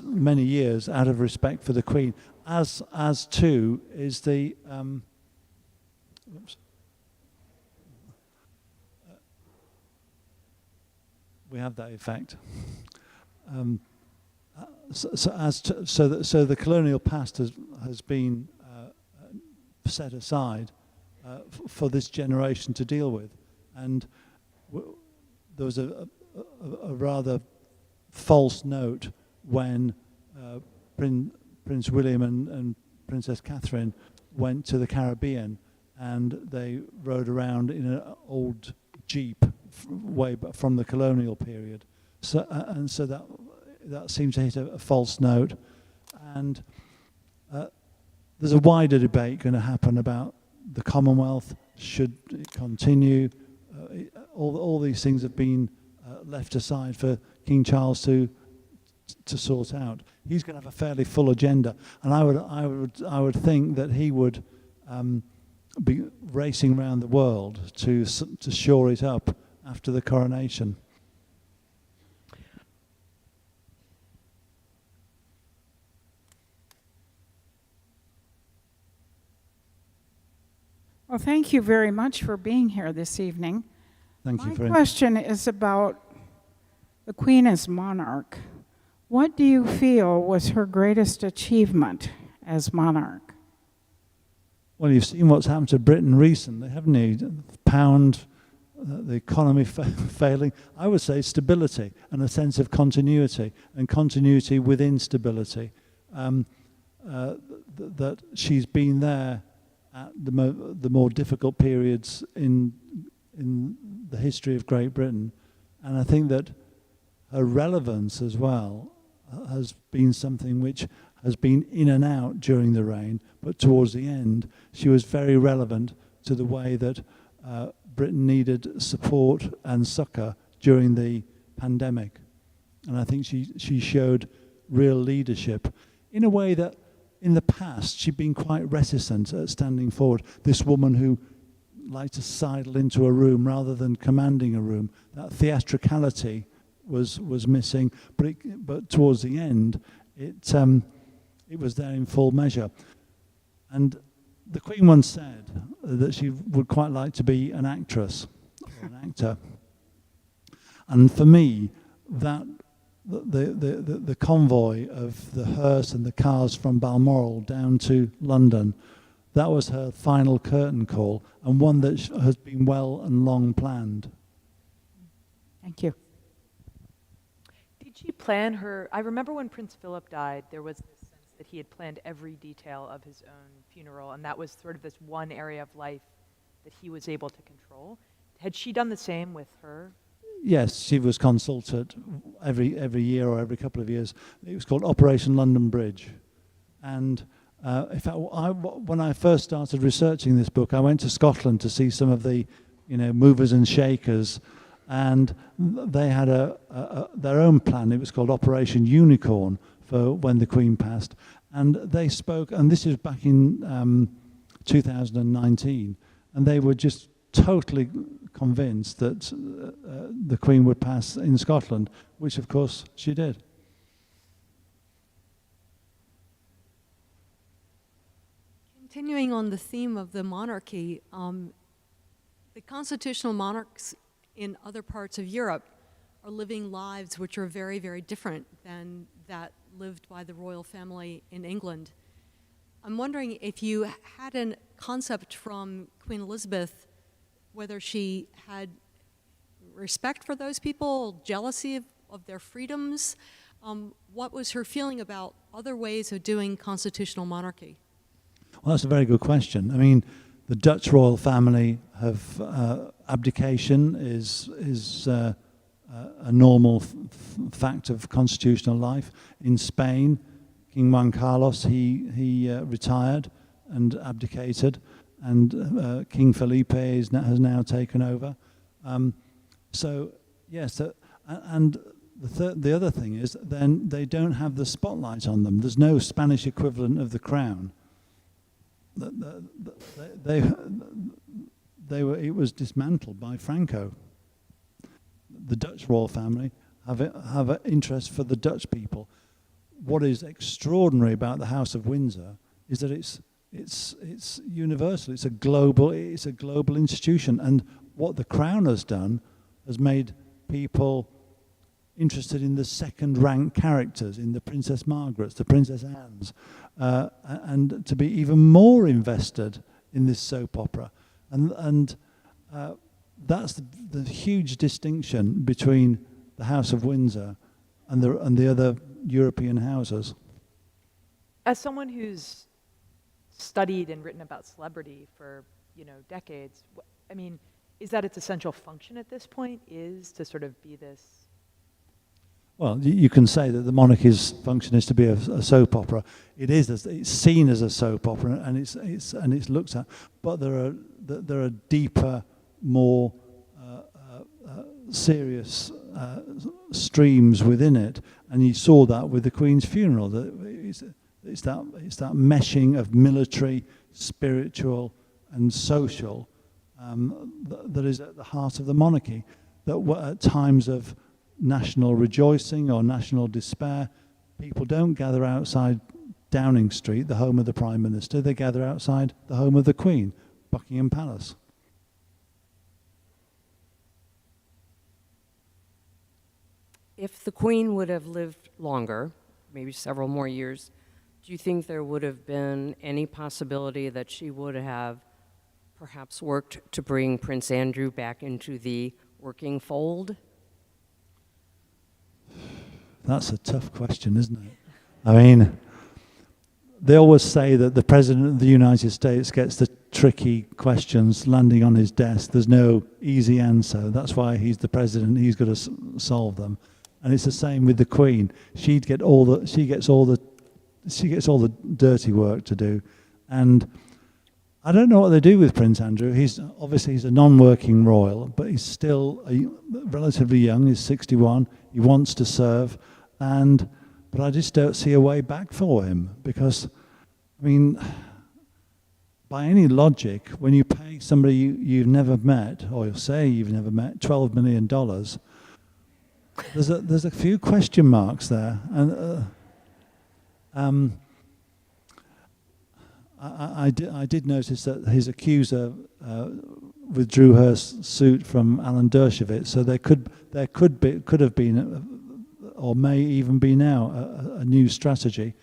many years out of respect for the Queen, as too is the we have that effect. So the colonial past has been set aside for this generation to deal with, and there was a rather false note when Prince William and Princess Catherine went to the Caribbean, and they rode around in an old Jeep way from the colonial period. So that seems to hit a false note, and there's a wider debate going to happen about the Commonwealth. Should it continue? All these things have been left aside for King Charles to sort out. He's going to have a fairly full agenda, and I would think that he would be racing around the world to shore it up after the coronation. Well, thank you very much for being here this evening. Thank you. My question is about the Queen as monarch. What do you feel was her greatest achievement as monarch? Well, you've seen what's happened to Britain recently, haven't you? The pound, the economy failing. I would say stability and a sense of continuity, and continuity within stability. That she's been there at the more difficult periods in the history of Great Britain. And I think that her relevance as well has been something which has been in and out during the reign, but towards the end, she was very relevant to the way that Britain needed support and succor during the pandemic. And I think she showed real leadership in a way that in the past she'd been quite reticent at standing forward. This woman who liked to sidle into a room rather than commanding a room, that theatricality was missing, but towards the end it was there in full measure. And the Queen once said that she would quite like to be an actress or an actor. And for me, that the convoy of the hearse and the cars from Balmoral down to London, that was her final curtain call, and one that has been well and long planned. Thank you. Did she plan her? I remember when Prince Philip died, there was this sense that he had planned every detail of his own funeral, and that was sort of this one area of life that he was able to control. Had she done the same with her? Yes, she was consulted every year or every couple of years. It was called Operation London Bridge. And in fact, when I first started researching this book, I went to Scotland to see some of the, movers and shakers, and they had their own plan. It was called Operation Unicorn for when the Queen passed. And they spoke, and this is back in 2019, and they were just totally convinced that the Queen would pass in Scotland, which of course she did. Continuing on the theme of the monarchy, the constitutional monarchs in other parts of Europe are living lives which are very, very different than that lived by the royal family in England. I'm wondering if you had a concept from Queen Elizabeth, whether she had respect for those people, jealousy of their freedoms. What was her feeling about other ways of doing constitutional monarchy? Well, that's a very good question. I mean, the Dutch royal family have abdication is a normal fact of constitutional life. In Spain, King Juan Carlos, he retired and abdicated, and King Felipe has now taken over. So yes, and the other thing is then they don't have the spotlight on them. There's no Spanish equivalent of the crown. It was dismantled by Franco. The Dutch royal family have an interest for the Dutch people. What is extraordinary about the House of Windsor is that it's universal. It's a global institution, and what the Crown has done has made people interested in the second-rank characters, in the Princess Margarets, the Princess Annes, and to be even more invested in this soap opera. And that's the huge distinction between the House of Windsor and the other European houses. As someone who's studied and written about celebrity for decades, I mean, is that its essential function at this point, is to sort of be this? Well, you can say that the monarchy's function is to be a soap opera. It's seen as a soap opera, and it's looked at. But there are deeper, more serious streams within it, and you saw that with the Queen's funeral. It's that meshing of military, spiritual, and social that is at the heart of the monarchy. That at times of national rejoicing or national despair, people don't gather outside Downing Street, the home of the Prime Minister. They gather outside the home of the Queen, Buckingham Palace. If the Queen would have lived longer, maybe several more years, do you think there would have been any possibility that she would have perhaps worked to bring Prince Andrew back into the working fold? That's a tough question, isn't it? I mean, they always say that the President of the United States gets the tricky questions landing on his desk. There's no easy answer. That's why he's the President. He's got to solve them. And it's the same with the Queen. She gets all the dirty work to do. And I don't know what they do with Prince Andrew. He's a non-working royal, but he's still relatively young. He's 61. He wants to serve, but I just don't see a way back for him because, I mean, by any logic, when you pay somebody you've never met, or you say you've never met, $12 million, there's a few question marks there, and I did notice that his accuser withdrew her suit from Alan Dershowitz, so there could have been, or may even be now, a new strategy.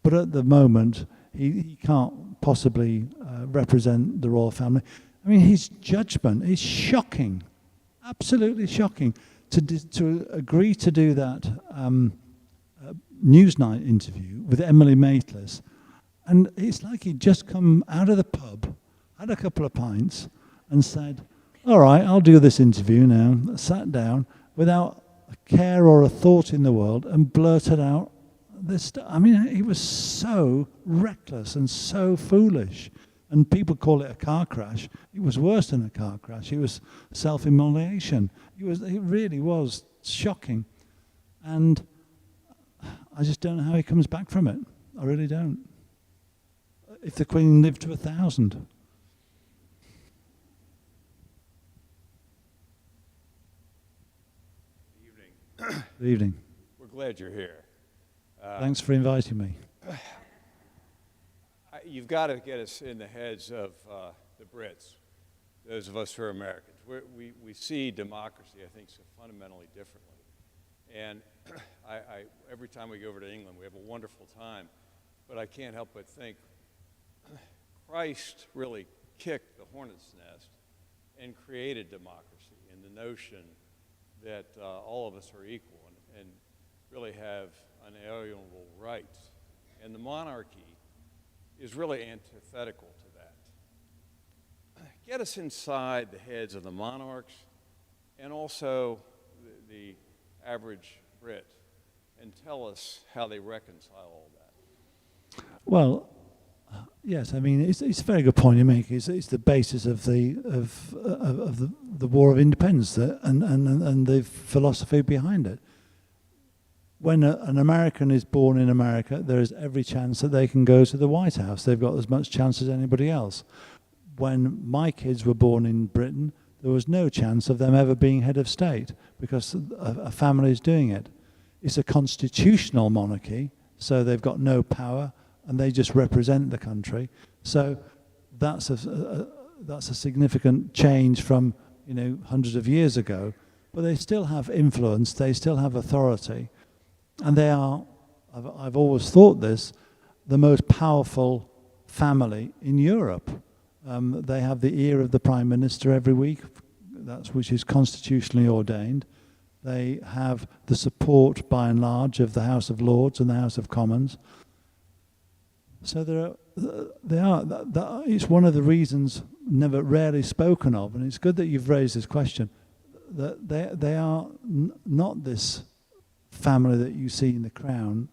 But at the moment, he can't possibly represent the royal family. I mean, his judgment is shocking, absolutely shocking. To agree to do that Newsnight interview with Emily Maitlis, and it's like he'd just come out of the pub, had a couple of pints, and said, all right, I'll do this interview now, sat down without a care or a thought in the world and blurted out this. I mean, he was so reckless and so foolish. And people call it a car crash. It was worse than a car crash. It was self-immolation. It really was shocking. And I just don't know how he comes back from it. I really don't. If the Queen lived to 1,000. Good evening. We're glad you're here. Thanks for inviting me. You've got to get us in the heads of the Brits, those of us who are Americans. We see democracy, I think, so fundamentally differently. And every time we go over to England, we have a wonderful time. But I can't help but think Christ really kicked the hornet's nest and created democracy and the notion that all of us are equal and really have unalienable rights. And the monarchy is really antithetical to that. Get us inside the heads of the monarchs and also the average Brit and tell us how they reconcile all that. Well, yes, I mean it's a very good point you make. It's the basis of the War of Independence and the philosophy behind it. When an American is born in America, there is every chance that they can go to the White House. They've got as much chance as anybody else. When my kids were born in Britain, there was no chance of them ever being head of state because a family is doing it. It's a constitutional monarchy, so they've got no power and they just represent the country. So that's a significant change from hundreds of years ago. But they still have influence. They still have authority. And they are, I've always thought this, the most powerful family in Europe. They have the ear of the Prime Minister every week, which is constitutionally ordained. They have the support, by and large, of the House of Lords and the House of Commons. So it's one of the reasons rarely spoken of, and it's good that you've raised this question, that they are not this family that you see in The Crown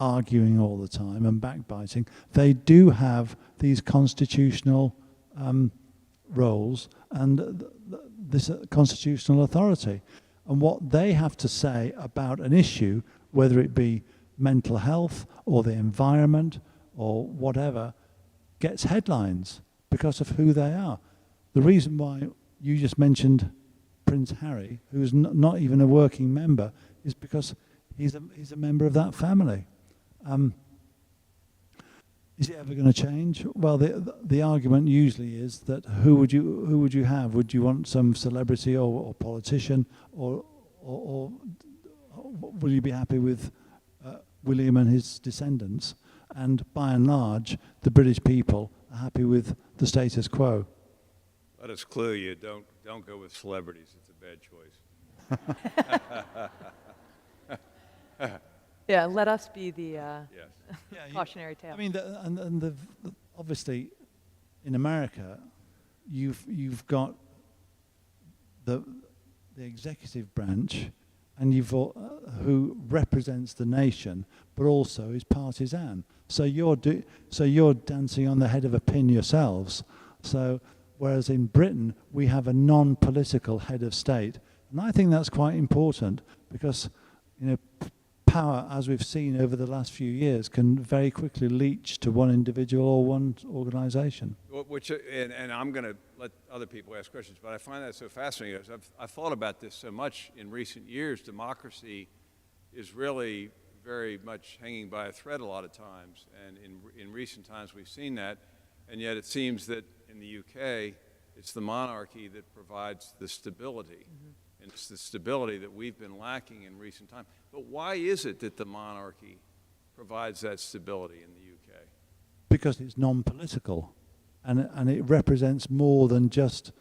arguing all the time and backbiting. They do have these constitutional roles and this constitutional authority. And what they have to say about an issue, whether it be mental health or the environment or whatever, gets headlines because of who they are. The reason why you just mentioned Prince Harry, who's not even a working member, is because he's a member of that family. Is it ever going to change? Well, the argument usually is that who would you have? Would you want some celebrity or politician, or will you be happy with William and his descendants? And by and large, the British people are happy with the status quo. Let us clue you, don't go with celebrities. It's a bad choice. Yeah, let us be the Yes. Yeah, cautionary tale. I mean, obviously, in America, you've got the executive branch, and who represents the nation, but also is partisan. So you're dancing on the head of a pin yourselves. So whereas in Britain we have a non-political head of state, and I think that's quite important because power, as we've seen over the last few years, can very quickly leach to one individual or one organization. And I'm going to let other people ask questions, but I find that so fascinating. I've thought about this so much in recent years. Democracy is really very much hanging by a thread a lot of times, and in recent times we've seen that, and yet it seems that in the UK, it's the monarchy that provides the stability. Mm-hmm. And it's the stability that we've been lacking in recent times. But why is it that the monarchy provides that stability in the UK? Because it's non-political, and it represents more than just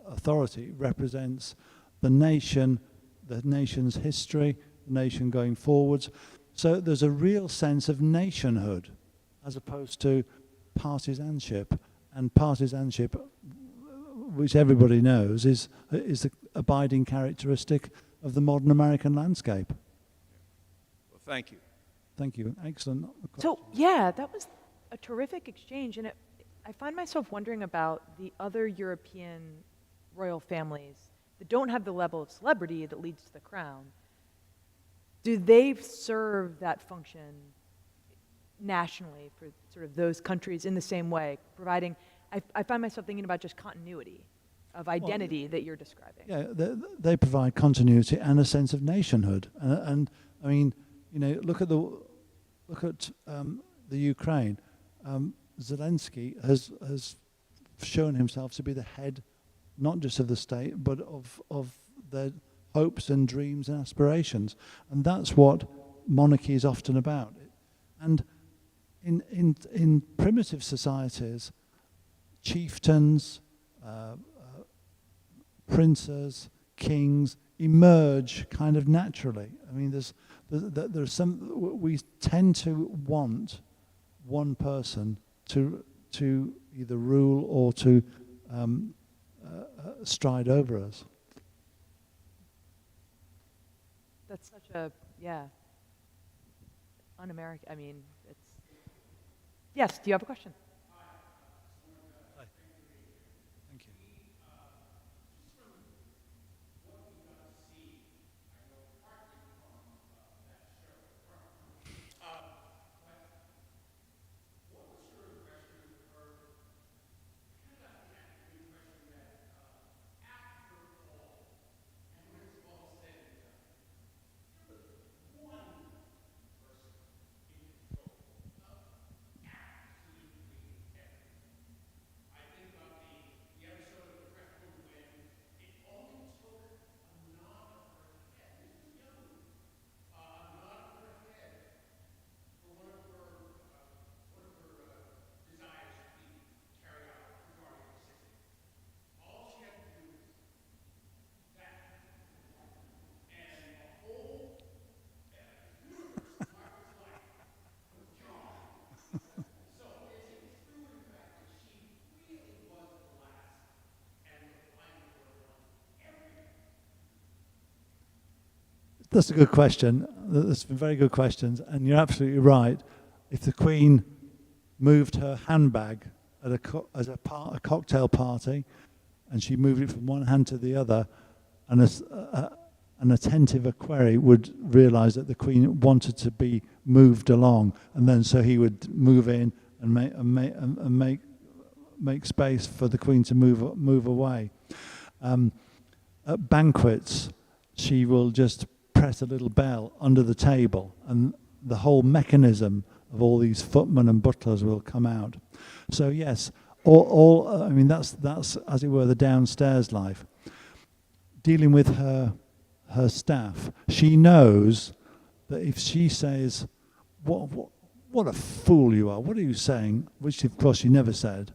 authority. It represents the nation, the nation's history, the nation going forwards. So there's a real sense of nationhood, as opposed to partisanship. And partisanship, which everybody knows, is the abiding characteristic of the modern American landscape. Well, thank you. Thank you. Excellent. So, yeah, that was a terrific exchange. And I find myself wondering about the other European royal families that don't have the level of celebrity that leads to the crown. Do they serve that function nationally for sort of those countries in the same way, providing, I find myself thinking about just continuity of identity that you're describing. Yeah, they provide continuity and a sense of nationhood. And I mean, look at the Ukraine. Zelensky has shown himself to be the head, not just of the state, but of their hopes and dreams and aspirations. And that's what monarchy is often about. And in primitive societies, chieftains, princes, kings emerge kind of naturally. I mean, there's some, we tend to want one person to either rule or to stride over us. That's such a, un-American, I mean, it's, yes, do you have a question? Hi. Thank you. That's a good question. That's been very good questions, and you're absolutely right. If the Queen moved her handbag at a cocktail party, and she moved it from one hand to the other, and an attentive equerry would realise that the Queen wanted to be moved along, and then so he would move in and make space for the Queen to move away. At banquets, she will just press a little bell under the table, and the whole mechanism of all these footmen and butlers will come out. So yes, I mean that's as it were the downstairs life. Dealing with her staff, she knows that if she says, "What a fool you are! What are you saying?" which of course she never said,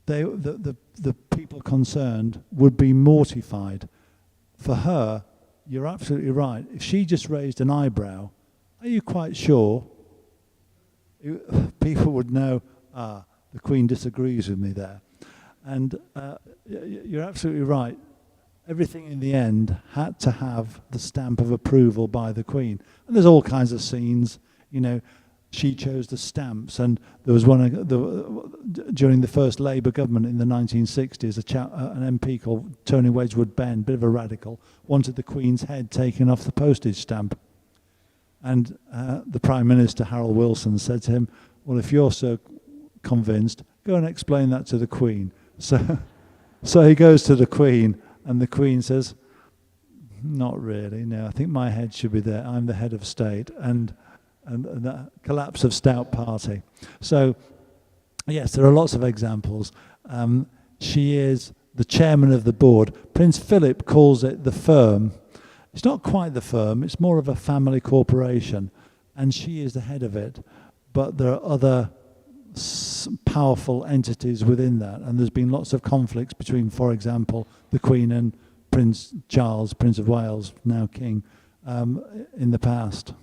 the people concerned would be mortified. For her, you're absolutely right. If she just raised an eyebrow, are you quite sure people would know, the Queen disagrees with me there? And you're absolutely right. Everything in the end had to have the stamp of approval by the Queen. And there's all kinds of scenes, you know, she chose the stamps, and there was one during the first Labour government in the 1960s, an MP called Tony Wedgwood Benn, bit of a radical, wanted the Queen's head taken off the postage stamp. And the Prime Minister, Harold Wilson, said to him, well, if you're so convinced, go and explain that to the Queen. So he goes to the Queen, and the Queen says, not really, no, I think my head should be there. I'm the head of state. And the collapse of Stout Party. So, yes, there are lots of examples. She is the chairman of the board. Prince Philip calls it the firm. It's not quite the firm, it's more of a family corporation, and she is the head of it. But there are other powerful entities within that, and there's been lots of conflicts between, for example, the Queen and Prince Charles, Prince of Wales, now King, in the past.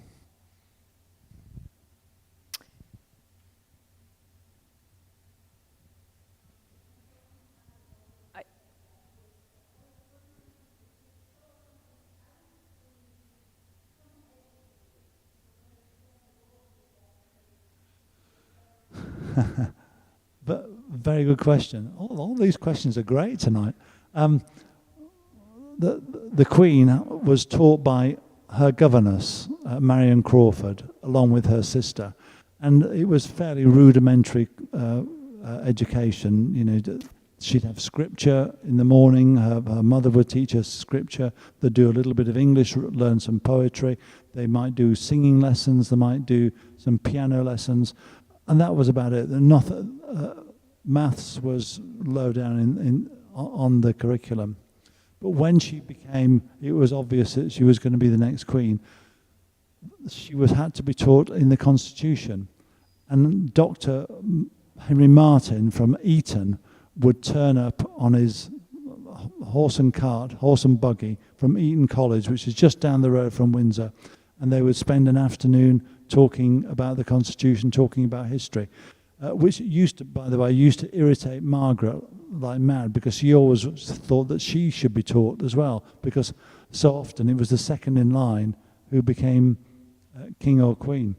But very good question. All these questions are great tonight. The Queen was taught by her governess, Marion Crawford, along with her sister, and it was fairly rudimentary education. You know, she'd have scripture in the morning. Her mother would teach her scripture. They'd do a little bit of English, learn some poetry. They might do singing lessons. They might do some piano lessons. And that was about it. Maths was low down on the curriculum. But when it was obvious that she was going to be the next Queen, she had to be taught in the Constitution. And Dr. Henry Martin from Eton would turn up on his horse and buggy from Eton College, which is just down the road from Windsor, and they would spend an afternoon talking about the Constitution, talking about history, which used to irritate Margaret like mad, because she always thought that she should be taught as well, because so often it was the second in line who became king or queen.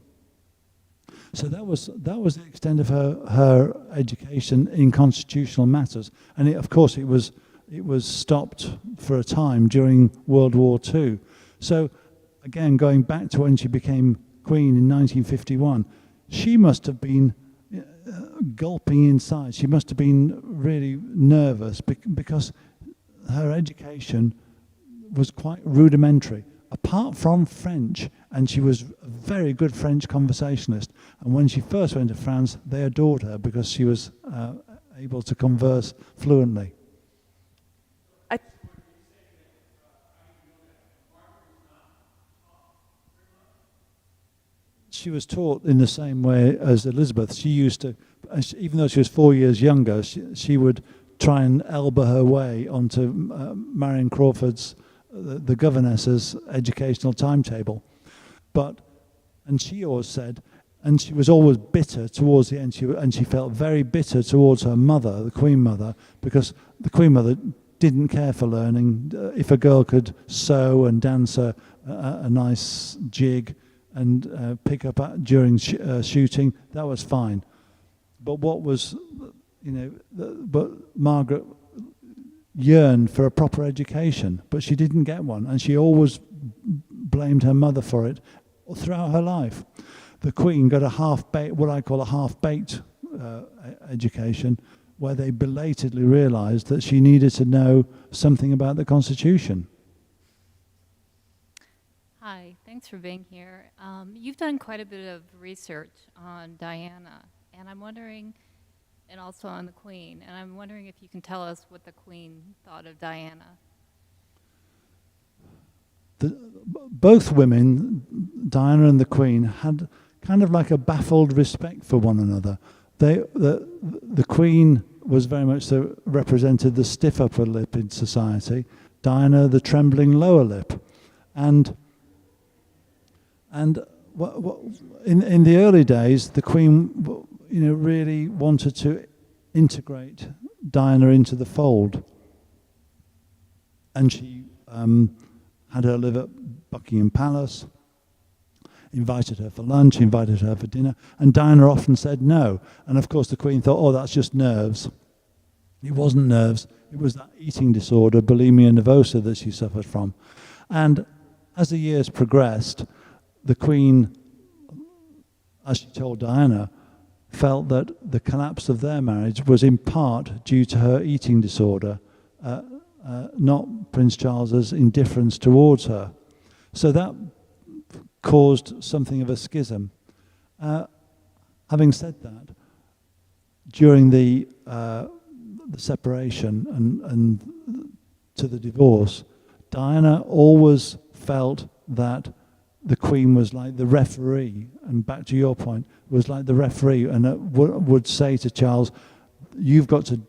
So that was the extent of her education in constitutional matters, and of course it was stopped for a time during World War II. So again, going back to when she became Queen in 1951, she must have been gulping inside. She must have been really nervous because her education was quite rudimentary, apart from French, and she was a very good French conversationalist. And when she first went to France, they adored her because she was able to converse fluently. She was taught in the same way as Elizabeth. She used to, even though she was 4 years younger, she would try and elbow her way onto Marion Crawford's, the governess's educational timetable. And she always said, and she was always bitter towards the end, and she felt very bitter towards her mother, the Queen Mother, because the Queen Mother didn't care for learning. If a girl could sew and dance a nice jig, and pick up during shooting, that was fine. But but Margaret yearned for a proper education, but she didn't get one, and she always blamed her mother for it throughout her life. The Queen got what I call a half-baked education, where they belatedly realised that she needed to know something about the Constitution. Hi, thanks for being here. You've done quite a bit of research on Diana, and I'm wondering, and also on the Queen, and I'm wondering if you can tell us what the Queen thought of Diana. Both women, Diana and the Queen, had kind of like a baffled respect for one another. The Queen was very much represented the stiff upper lip in society, Diana the trembling lower lip. And in the early days, the Queen, really wanted to integrate Diana into the fold, and she had her live at Buckingham Palace, invited her for lunch, invited her for dinner, and Diana often said no. And of course, the Queen thought, oh, that's just nerves. It wasn't nerves. It was that eating disorder, bulimia nervosa, that she suffered from. And as the years progressed, the Queen, as she told Diana, felt that the collapse of their marriage was in part due to her eating disorder, not Prince Charles's indifference towards her. So that caused something of a schism. Having said that, during the separation and to the divorce, Diana always felt that the Queen was like the referee, and back to your point, was like the referee, and would say to Charles, you've got to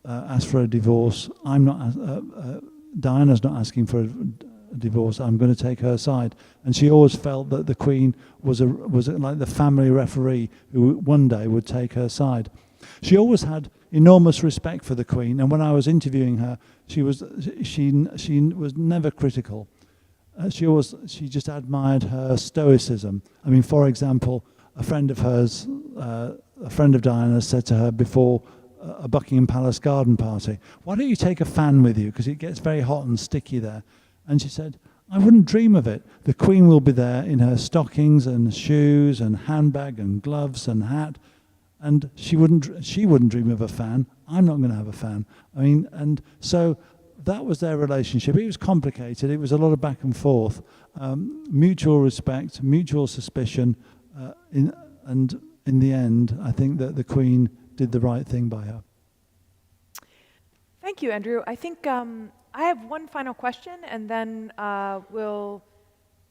ask for a divorce. I'm not, Diana's not asking for a divorce, I'm going to take her side. And she always felt that the Queen was like the family referee who one day would take her side. She always had enormous respect for the Queen, and when I was interviewing her, she was never critical. She just admired her stoicism. I mean, for example, a friend of hers, a friend of Diana's, said to her before a Buckingham Palace garden party, why don't you take a fan with you, because it gets very hot and sticky there. And she said, I wouldn't dream of it. The Queen will be there in her stockings and shoes and handbag and gloves and hat, and she wouldn't dream of a fan. I'm not going to have a fan. I mean, and so that was their relationship. It was complicated. It was a lot of back and forth, mutual respect, mutual suspicion, and in the end, I think that the Queen did the right thing by her. Thank you, Andrew. I think I have one final question, and then we'll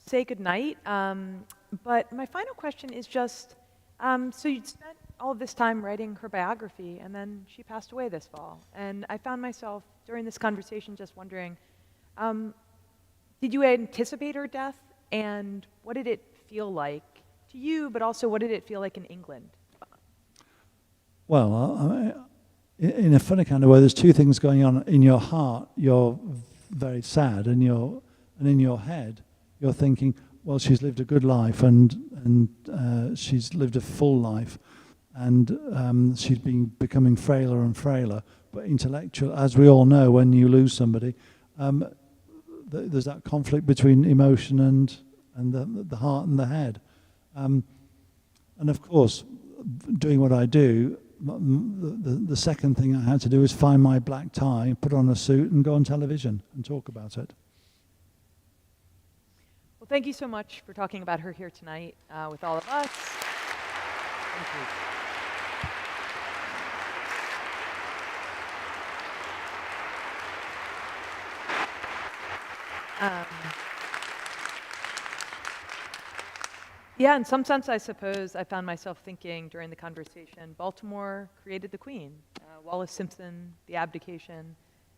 say goodnight. But my final question is just, so you'd spent all of this time writing her biography, and then she passed away this fall. And I found myself, during this conversation, just wondering, did you anticipate her death, and what did it feel like to you, but also what did it feel like in England? Well, in a funny kind of way, there's two things going on. In your heart, you're very sad, and in your head, you're thinking, well, she's lived a good life, and she's lived a full life, and she's been becoming frailer and frailer. But intellectual, as we all know, when you lose somebody, there's that conflict between emotion and the heart and the head. And of course, doing what I do, the second thing I had to do was find my black tie, put on a suit, and go on television and talk about it. Well, thank you so much for talking about her here tonight with all of us. Thank you. Yeah, in some sense, I suppose I found myself thinking during the conversation, Baltimore created the Queen, Wallace Simpson, the abdication,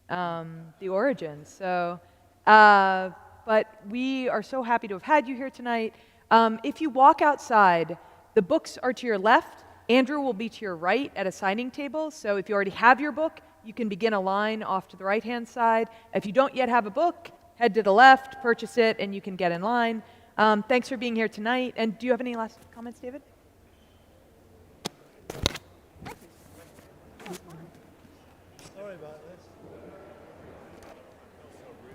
the origins. So, but we are so happy to have had you here tonight. If you walk outside, the books are to your left. Andrew will be to your right at a signing table. So if you already have your book, you can begin a line off to the right-hand side. If you don't yet have a book, head to the left, purchase it, and you can get in line. Thanks for being here tonight. And do you have any last comments, David? Sorry about this.